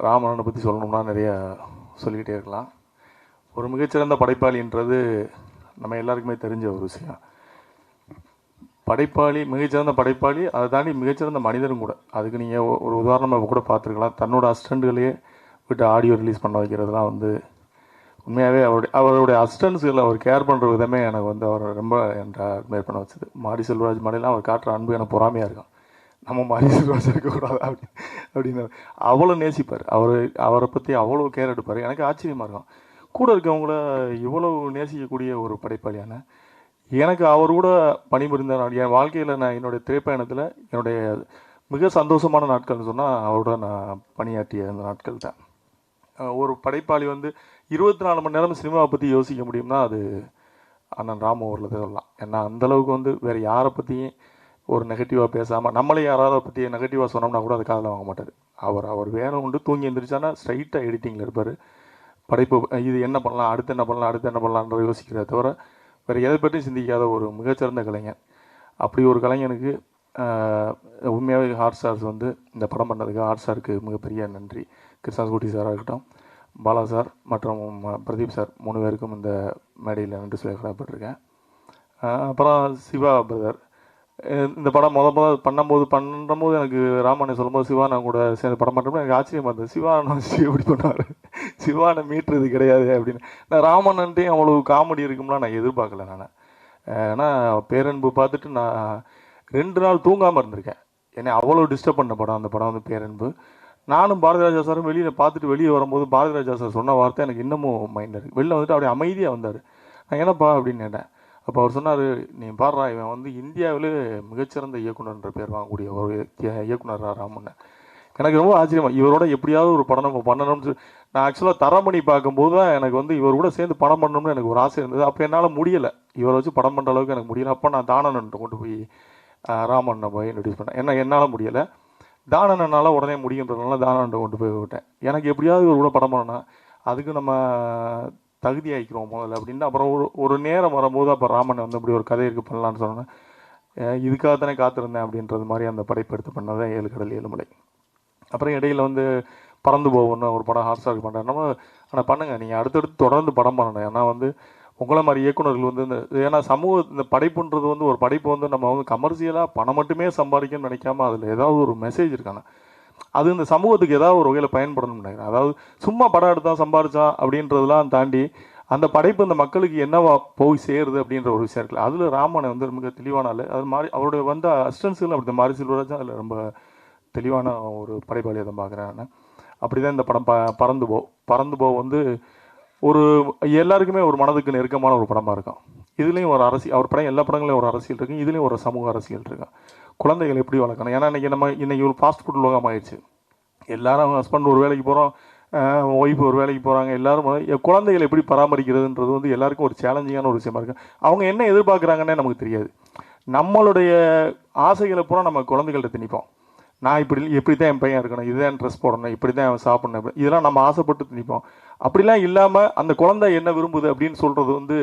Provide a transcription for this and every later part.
ராமனை பற்றி சொல்லணும்னா நிறைய சொல்லிக்கிட்டே இருக்கலாம். ஒரு மிகச்சிறந்த படைப்பாளின்றது நம்ம எல்லாருக்குமே தெரிஞ்ச ஒரு விஷயம். படைப்பாளி, மிகச்சிறந்த படைப்பாளி, அதை தாண்டி மிகச்சிறந்த மனிதரும் கூட. அதுக்கு நீங்கள் ஒரு உதாரணமாக கூட பார்த்துருக்கலாம். தன்னோட அசிஸ்டண்ட்டுகளையே விட்டு ஆடியோ ரிலீஸ் பண்ண வைக்கிறதுலாம் உண்மையாகவே அவருடைய அசிஸ்டன்ஸுகளை அவர் கேர் பண்ணுற விதமே எனக்கு அவர் ரொம்ப அட்மையர் பண்ண வச்சது. மாரி செல்வராஜ் மேலாம் அவர் காட்டுற அன்பு எனக்கு பொறாமையாக இருக்கும். நம்ம மாரி செல்வராஜ் இருக்கக்கூடாது அப்படின்னு அவ்வளோ நேசிப்பார். அவரை பற்றி அவ்வளோ கேர் எடுப்பார். எனக்கு ஆச்சரியமாக இருக்கும், கூட இருக்கவங்கள இவ்வளோ நேசிக்கக்கூடிய ஒரு படைப்பாளியான எனக்கு அவர் கூட பணிபுரிந்த என் வாழ்க்கையில் நான் என்னுடைய திரைப்பயணத்தில் என்னுடைய மிக சந்தோஷமான நாட்கள்னு சொன்னால் அவரோட நான் பணியாற்றிய அந்த நாட்கள் தான். ஒரு படைப்பாளி 24 மணி நேரம் சினிமாவை பற்றி யோசிக்க முடியும்னா அது அண்ணன் ராமு அவர்களை தான் சொல்லலாம். ஏன்னா அந்தளவுக்கு வேறு யாரை பற்றியும் ஒரு நெகட்டிவாக பேசாமல், நம்மளே யாராவது பற்றி நெகட்டிவாக சொன்னோம்னா கூட அது காதில் வாங்க மாட்டார். அவர் வேலை உண்டு, தூங்கி எழுந்திரிச்சானா ஸ்ட்ரைட்டாக எடிட்டிங்கில் இருப்பார். படைப்பு இது என்ன பண்ணலாம், அடுத்து என்ன பண்ணலான்ற யோசிக்கிறத தவிர வேறு எதை பற்றியும் சிந்திக்காத ஒரு மிகச்சிறந்த கலைஞன். அப்படி ஒரு கலைஞனுக்கு உண்மையாகவே ஹாட் ஸ்டார்ஸ் இந்த படம் பண்ணதுக்கு ஹாட் ஸ்டாருக்கு மிகப்பெரிய நன்றி. கிருஷ்ணாஸ்குட்டி சாராக இருக்கட்டும், பாலா சார் மற்றும் பிரதீப் சார் 3 பேருக்கும் இந்த மேடையில் நன்றி சொல்லி கடமைப்பட்டிருக்கேன். அப்புறம் சிவா பிரதர், இந்த படம் முதல் பண்ணும்போது எனக்கு ராமனை சொல்லும்போது சிவானை கூட சேர்ந்து படம் பண்ணுறப்ப எனக்கு ஆச்சரியமாக இருந்தது. சிவானை எப்படி பண்ணுவார், சிவானை மீட்டுறது கிடையாது அப்படின்னு. நான் ராமன்ட்டையும் அவ்வளோ காமெடி இருக்கும்லாம் நான் எதிர்பார்க்கல. நான் ஏன்னா பேரன்பு பார்த்துட்டு நான் 2 நாள் தூங்காமல் இருந்திருக்கேன். என்னை அவ்வளோ டிஸ்டர்ப் பண்ண படம் அந்த படம் பேரன்பு. நானும் பாரதிராஜா சாரும் வெளியில் பார்த்துட்டு வெளியே வரும்போது பாரதிராஜா சார் சொன்ன வார்த்தை எனக்கு இன்னமும் மைண்டில் இருக்குது. வெளில அப்படியே அமைதியாக வந்தார். நான் என்னப்பா அப்படின்னு கேட்டேன். அப்போ அவர் சொன்னார், நீ பாடுறா, இவன் இந்தியாவிலே மிகச்சிறந்த இயக்குனர்ன்ற பேர் வாங்கக்கூடிய ஒரு இயக்குனர் ராமன். எனக்கு ரொம்ப ஆச்சரியமாக, இவரோட எப்படியாவது ஒரு படம் நம்ம பண்ணணும்னு நான் ஆக்சுவலாக தரமணி பார்க்கும்போது தான் எனக்கு இவர் கூட சேர்ந்து படம் பண்ணணும்னு எனக்கு ஒரு ஆசை இருந்தது. அப்போ என்னால் முடியலை, இவரை வச்சு படம் பண்ணுற அளவுக்கு எனக்கு முடியலை. அப்போ நான் தானன்ட்ட கொண்டு போய் ராமனை போய் இன்ட்ரடியூஸ் பண்ணேன். ஏன்னா என்னால் முடியலை, தானனால் உடனே முடியுன்றதுனால தானன்ட்ட கொண்டு போய் விட்டேன். எனக்கு எப்படியாவது இவர் கூட படம் பண்ணணும், அதுக்கு நம்ம தகுதி ஆகிக்கிறோம் முதல்ல அப்படின்னு. அப்புறம் ஒரு நேரம் வரும்போது அப்போ ராமன் இப்படி ஒரு கதை இருக்குது பண்ணலான்னு சொன்னேன். இதுக்காகத்தானே காத்திருந்தேன் அப்படின்றது மாதிரி அந்த படைப்பு எடுத்து பண்ணதான் 7 கடல் 7 மலை. அப்புறம் இடையில் பறந்து போகணும்னு ஒரு படம் ஹாட் ஸ்டார் பண்ணுறேன். நம்ம ஆனால் பண்ணுங்கள், நீங்கள் அடுத்தடுத்து தொடர்ந்து படம் பண்ணணும். ஏன்னா உங்களை மாதிரி இயக்குநர்கள் ஏன்னா இந்த படைப்புன்றது ஒரு படைப்பு நம்ம கமர்ஷியலாக பணம் மட்டுமே சம்பாதிக்கணும்னு நினைக்காம அதில் ஏதாவது ஒரு மெசேஜ் இருக்கானே, அது இந்த சமூகத்துக்கு ஏதாவது ஒரு வகையில் பயன்படணும்னு நினைக்கிறேன். அதாவது சும்மா படம் எடுத்தான் சம்பாதிச்சான் அப்படின்றதெல்லாம் தாண்டி அந்த படைப்பு இந்த மக்களுக்கு என்னவா போய் சேருது அப்படின்ற ஒரு விஷயம் இருக்குல்ல, அதில் ராமனை மிக தெளிவானால அது மாதிரி அவருடைய அசிஸ்டன்ஸுகள் அப்படி மாரி செல்வராஜ் அதில் ரொம்ப தெளிவான ஒரு படைப்பாளியை தான் பார்க்குறேன் நான். அப்படி தான் இந்த படம் பறந்து போ ஒரு எல்லாருக்குமே ஒரு மனதுக்கு நெருக்கமான ஒரு படமாக இருக்கும். இதுலேயும் ஒரு அரசியல், அவர் படம் எல்லா படங்களையும் ஒரு அரசியல் இருக்குது, இதுலேயும் ஒரு சமூக அரசியல் இருக்கு. குழந்தைகள் எப்படி வளர்க்கணும், ஏன்னா இன்னைக்கு ஒரு ஃபாஸ்ட் ஃபுட் உலகம் ஆயிடுச்சு. எல்லாரும் ஹஸ்பண்ட் ஒரு வேலைக்கு போகிறோம், ஒய்ஃப் ஒரு வேலைக்கு போகிறாங்க, எல்லாரும் குழந்தைகளை எப்படி பராமரிக்கிறதுன்றது எல்லாருக்கும் ஒரு சேலஞ்சிங்கான ஒரு விஷயமா இருக்குது. அவங்க என்ன எதிர்பார்க்குறாங்கன்னே நமக்கு தெரியாது. நம்மளுடைய ஆசைகளை பூரா நம்ம குழந்தைகள்கிட்ட திணிப்போம். நான் எப்படி தான் என் பையன் இருக்கணும், இதுதான் ட்ரெஸ் போடணும், இப்படி தான் அவன் சாப்பிடணும், இதெல்லாம் நம்ம ஆசைப்பட்டு திணிப்போம். அப்படிலாம் இல்லாமல் அந்த குழந்தை என்ன விரும்புது அப்படின்னு சொல்கிறது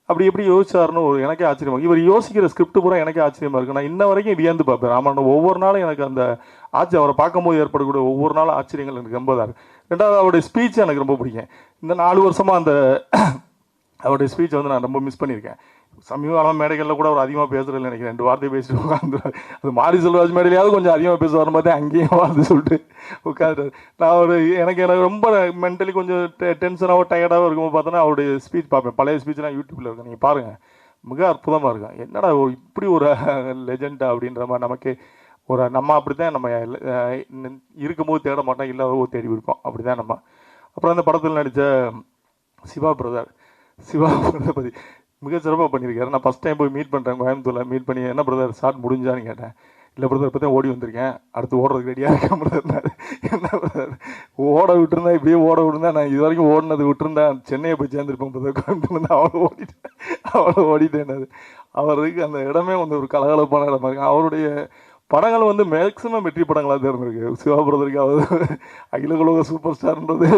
அப்படி எப்படி யோசிச்சாருன்னு எனக்கே ஆச்சரியமாக. இவர் யோசிக்கிற ஸ்கிரிப்ட் பூரா எனக்கே ஆச்சரியமாக இருக்குது. நான் இன்ன வரைக்கும் வியந்து பார்ப்பேன் ராமன். ஒவ்வொரு நாளும் எனக்கு அந்த அவரை பார்க்கும்போது ஏற்படக்கூடிய ஒவ்வொரு நாளும் ஆச்சரியங்கள் எனக்கு ரொம்ப தான் இருக்குது. ரெண்டாவது அவருடைய ஸ்பீச் எனக்கு ரொம்ப பிடிக்கும். இந்த 4 வருஷமாக அவருடைய ஸ்பீச் நான் ரொம்ப மிஸ் பண்ணியிருக்கேன். சமீப காலம் மேடைகளில் கூட அவர் அதிகமாக பேசுகிறதில்ல, எனக்கு 2 வார்த்தை பேசிட்டு உட்காந்துருவார். அது மாரி செல்வராஜ் மேடையிலையாவது கொஞ்சம் அதிகமாக பேசுவார் மாதிரி அங்கேயும் சொல்லிட்டு உட்காந்துட்டார். நான் எனக்கு ரொம்ப மென்டலி கொஞ்சம் டென்ஷனாகவும் டயர்டாகவும் இருக்கும்போது பார்த்தோன்னா அவருடைய ஸ்பீச் பார்ப்பேன். பழைய ஸ்பீச்லாம் யூடியூப்பில் இருக்கும், நீங்கள் பாருங்கள், மிக அற்புதமாக இருக்கும். என்னடா இப்படி ஒரு லெஜெண்டா அப்படின்ற மாதிரி நமக்கு நம்ம அப்படி தான் நம்ம இருக்கும்போது தேட மாட்டோம், இல்லாதவோ தேடி இருப்போம், அப்படி தான் நம்ம. அப்புறம் அந்த படத்தில் நடித்த சிவா பிரதர் பற்றி மிக சிறப்பாக பண்ணியிருக்காரு. நான் ஃபஸ்ட் டைம் போய் மீட் பண்ணுறேன் கோயம்புத்தூரில். மீட் பண்ணி என்ன பிரதர் ஷார்ட் முடிஞ்சான்னு கேட்டேன். இல்லை பிரதர் இப்போ தான் ஓடி வந்திருக்கேன், அடுத்து ஓடுறதுக்கு ரெடியாக இருக்கேன் பிரதர். என்ன பிரதர் ஓட விட்டுருந்தா, இப்படியே ஓட விட்டுருந்தா நான் இது வரைக்கும் ஓடினது விட்டுருந்தேன், சென்னையை போய் சேர்ந்துருப்பேன் பிரதர். கோயம்புத்தூர்லேருந்து அவ்வளோ ஓடிட்டேன். அவருக்கு அந்த இடமே ஒரு கலகலப்பான இடமா இருக்கு. அவருடைய படங்கள் மேக்சிமம் வெற்றி படங்களாக தான் இருந்திருக்கு. சிவா பிரதருக்கு அகில உலக சூப்பர் ஸ்டார்ன்றது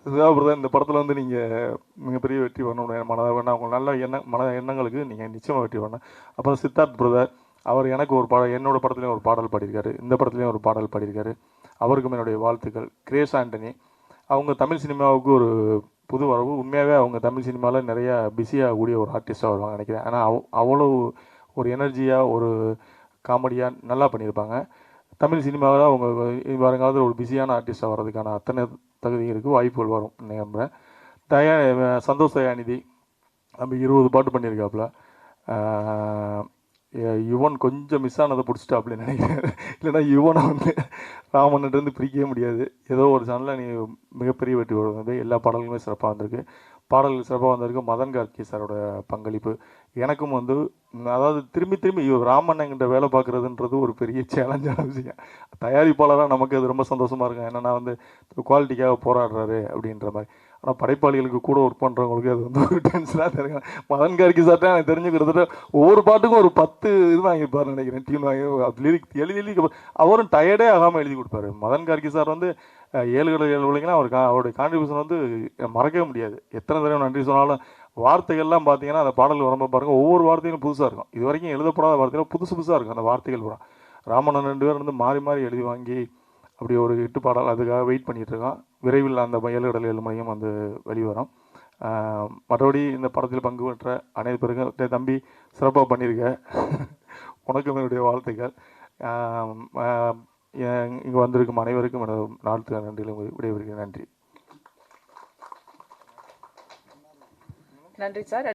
பிரதர். இந்த படத்தில் நீங்கள் மிகப்பெரிய வெற்றி பண்ணணும், அவங்க நல்ல மன எண்ணங்களுக்கு நீங்கள் நிச்சயமாக வெற்றி பண்ணணும். அப்புறம் சித்தார்த் பிரதர், அவர் எனக்கு ஒரு என்னோட படத்துலையும் ஒரு பாடல் பாடியிருக்காரு, இந்த படத்துலையும் ஒரு பாடல் பாடியிருக்காரு. அவருக்கும் என்னுடைய வாழ்த்துக்கள். கிரேஸ் ஆண்டனி அவங்க தமிழ் சினிமாவுக்கு ஒரு புது வரவு. உண்மையாகவே அவங்க தமிழ் சினிமாவில் நிறையா பிஸியாகக்கூடிய ஒரு ஆர்டிஸ்ட்டாக வருவாங்க நினைக்கிறேன். ஆனால் அவ்வளோ ஒரு எனர்ஜியாக ஒரு காமெடியாக நல்லா பண்ணியிருப்பாங்க. தமிழ் சினிமாவில் அவங்க வருங்காலத்தில் ஒரு பிஸியான ஆர்டிஸ்ட்டாக வர்றதுக்கான அத்தனை தகுதி இருக்குது, வாய்ப்புகள் வரும் நம்புகிறேன். சந்தோஷ் தயாநிதி நம்ம 20 பாட்டு பண்ணியிருக்காப்புல. யுவன் கொஞ்சம் மிஸ் ஆனதை பிடிச்சிட்டா நினைக்கிறேன். இல்லைன்னா யுவனை வந்து ராமன்கிட்டருந்து பிரிக்கவே முடியாது. ஏதோ ஒரு சேனலில் நீ மிகப்பெரிய வெற்றி வருவது. எல்லா பாடல்களுமே சிறப்பாக வந்திருக்கு. பாடல்கள் சிறப்பாக வந்திருக்கு. மதன் கார்கி சாரோட பங்களிப்பு எனக்கும் வந்து, அதாவது திரும்பி திரும்பி ராமண்ணங்கிட்ட வேலை பார்க்குறதுன்றது ஒரு பெரிய சேலஞ்சான விஷயம். தயாரிப்பாளராக நமக்கு அது ரொம்ப சந்தோஷமாக இருக்கும். ஏன்னா வந்து குவாலிட்டிக்காக போராடுறாரு அப்படின்ற மாதிரி. ஆனால் படைப்பாளிகளுக்கு கூட ஒர்க் பண்ணுறவங்களுக்கு அது வந்து ஒரு டென்ஷனாக தெரியும். மதன் கார்கி சார்ட்ட எனக்கு தெரிஞ்சு கிட்டத்தட்ட ஒவ்வொரு பாட்டுக்கும் ஒரு 10 இது வாங்கியிருப்பாருன்னு நினைக்கிறேன். டீம் வாங்கி லிரிக் எழுதி அவரும் டயர்டே ஆகாமல் எழுதி கொடுப்பாரு. மதன் கார்கி சார் வந்து 7 கடல் 7 உலகினா அவருடைய கான்ட்ரிபியூஷன் வந்து மறக்கவே முடியாது. எத்தனை தடவை நன்றி சொன்னாலும் வார்த்தைகள்லாம் பார்த்தீங்கன்னா அந்த பாடல் வரும்போது பாருங்கள், ஒவ்வொரு வார்த்தைகளும் புதுசாக இருக்கும். இது வரைக்கும் எழுதப்படாத வார்த்தைகள் புதுசு புதுசாக இருக்கும் அந்த வார்த்தைகள் பூரா. ராமண்ணன் 2 பேர் வந்து மாறி மாறி எழுதி வாங்கி அப்படி ஒரு 8 பாடல் அதுக்காக வெயிட் பண்ணிகிட்டு இருக்கோம். விரைவில் அந்த 7 கடல் 7 மணியும் வந்து வெளிவரும். மற்றபடி இந்த படத்தில் பங்கு பெற்ற அனைத்து பேருக்கும் தம்பி சிறப்பாக பண்ணியிருக்க, உனக்கும் என்னுடைய வாழ்த்துக்கள். இங்கே வந்திருக்கும் அனைவருக்கும் எனது நாட்டு நன்றிகளும் விடைபெறுகிறேன். நன்றி. நன்றி சார்.